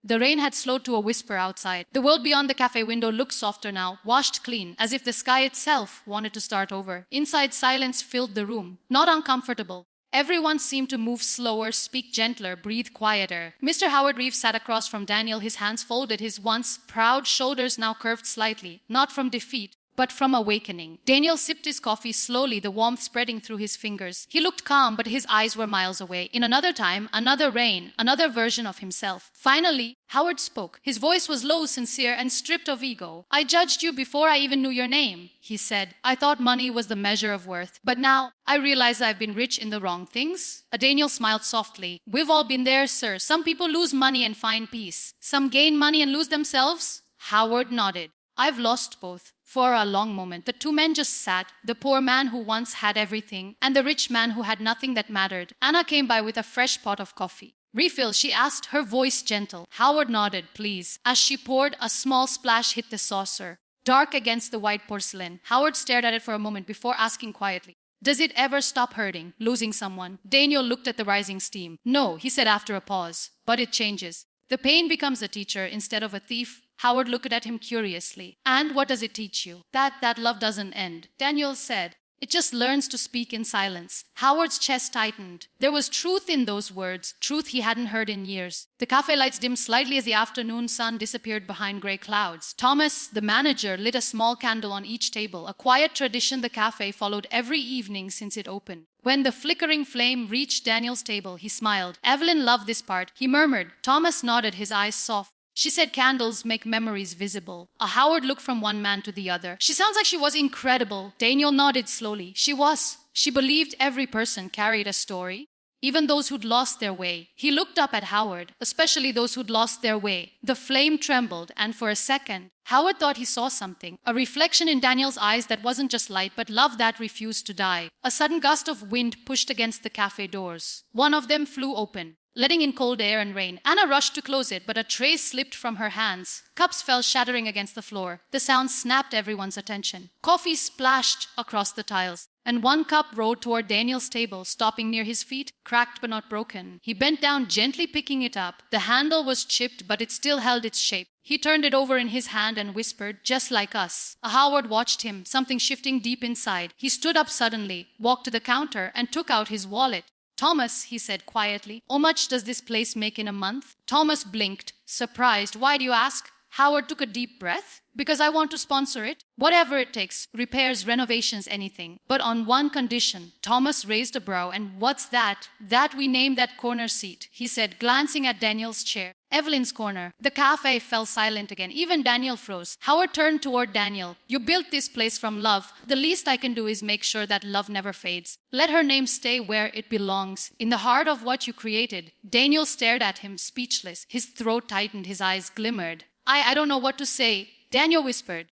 The rain had slowed to a whisper outside. The world beyond the cafe window looked softer now, washed clean, as if the sky itself wanted to start over. Inside, silence filled the room, not uncomfortable. Everyone seemed to move slower, speak gentler, breathe quieter. Mr. Howard Reeves sat across from Daniel, his hands folded, his once proud shoulders now curved slightly, not from defeat, but from awakening. Daniel sipped his coffee slowly, the warmth spreading through his fingers. He looked calm, but his eyes were miles away. In another time, another rain, another version of himself. Finally, Howard spoke. His voice was low, sincere, and stripped of ego. "I judged you before I even knew your name," he said. "I thought money was the measure of worth. But now, I realize I've been rich in the wrong things." Daniel smiled softly. "We've all been there, sir. Some people lose money and find peace. Some gain money and lose themselves." Howard nodded. "I've lost both." For a long moment, the two men just sat, the poor man who once had everything, and the rich man who had nothing that mattered. Anna came by with a fresh pot of coffee. "Refill?" she asked, her voice gentle. Howard nodded. "Please." As she poured, a small splash hit the saucer, dark against the white porcelain. Howard stared at it for a moment before asking quietly, "Does it ever stop hurting, losing someone?" Daniel looked at the rising steam. "No," he said after a pause, "but it changes. The pain becomes a teacher instead of a thief." Howard looked at him curiously. "And what does it teach you?" That love doesn't end," Daniel said. "It just learns to speak in silence." Howard's chest tightened. There was truth in those words, truth he hadn't heard in years. The cafe lights dimmed slightly as the afternoon sun disappeared behind gray clouds. Thomas, the manager, lit a small candle on each table, a quiet tradition the cafe followed every evening since it opened. When the flickering flame reached Daniel's table, he smiled. "Evelyn loved this part," he murmured. Thomas nodded, his eyes soft. "She said candles make memories visible." Howard looked from one man to the other. "She sounds like she was incredible." Daniel nodded slowly. "She was. She believed every person carried a story, even those who'd lost their way." He looked up at Howard, especially those who'd lost their way. The flame trembled, and for a second, Howard thought he saw something, a reflection in Daniel's eyes that wasn't just light, but love that refused to die. A sudden gust of wind pushed against the cafe doors. One of them flew open, letting in cold air and rain. Anna rushed to close it, but a tray slipped from her hands. Cups fell shattering against the floor. The sound snapped everyone's attention. Coffee splashed across the tiles, and one cup rolled toward Daniel's table, stopping near his feet, cracked but not broken. He bent down, gently picking it up. The handle was chipped, but it still held its shape. He turned it over in his hand and whispered, "Just like us." Howard watched him, something shifting deep inside. He stood up suddenly, walked to the counter, and took out his wallet. "Thomas," he said quietly, "how much does this place make in a month?" Thomas blinked, surprised. "Why do you ask?" Howard took a deep breath. "Because I want to sponsor it. Whatever it takes. Repairs, renovations, anything. But on one condition." Thomas raised a brow. "And what's that?" "That we name that corner seat," he said, glancing at Daniel's chair. "Evelyn's corner." The cafe fell silent again. Even Daniel froze. Howard turned toward Daniel. "You built this place from love. The least I can do is make sure that love never fades. Let her name stay where it belongs, in the heart of what you created." Daniel stared at him, speechless. His throat tightened, his eyes glimmered. I don't know what to say," Daniel whispered.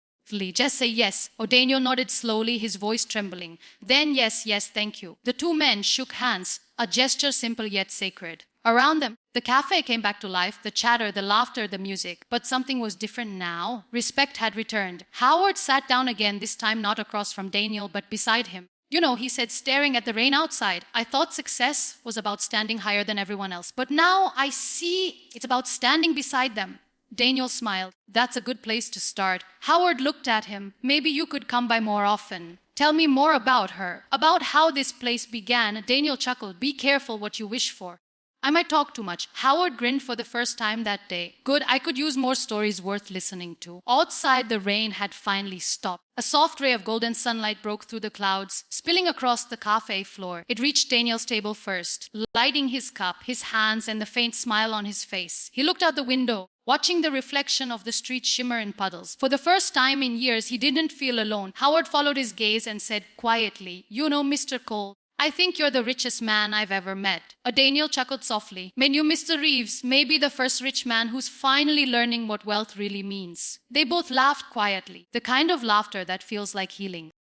"Just say yes." Daniel nodded slowly, his voice trembling. "Then yes, thank you." The two men shook hands, a gesture simple yet sacred. Around them, the cafe came back to life, the chatter, the laughter, the music. But something was different now. Respect had returned. Howard sat down again, this time not across from Daniel, but beside him. "You know," he said, staring at the rain outside, "I thought success was about standing higher than everyone else. But now I see it's about standing beside them." Daniel smiled. "That's a good place to start." Howard looked at him. "Maybe you could come by more often. Tell me more about her, about how this place began." Daniel chuckled. "Be careful what you wish for. I might talk too much." Howard grinned for the first time that day. "Good, I could use more stories worth listening to." Outside, the rain had finally stopped. A soft ray of golden sunlight broke through the clouds, spilling across the cafe floor. It reached Daniel's table first, lighting his cup, his hands, and the faint smile on his face. He looked out the window, watching the reflection of the street shimmer in puddles. For the first time in years, he didn't feel alone. Howard followed his gaze and said quietly, "You know, Mr. Cole, I think you're the richest man I've ever met." Daniel chuckled softly. "May you, Mr. Reeves, may be the first rich man who's finally learning what wealth really means." They both laughed quietly, the kind of laughter that feels like healing.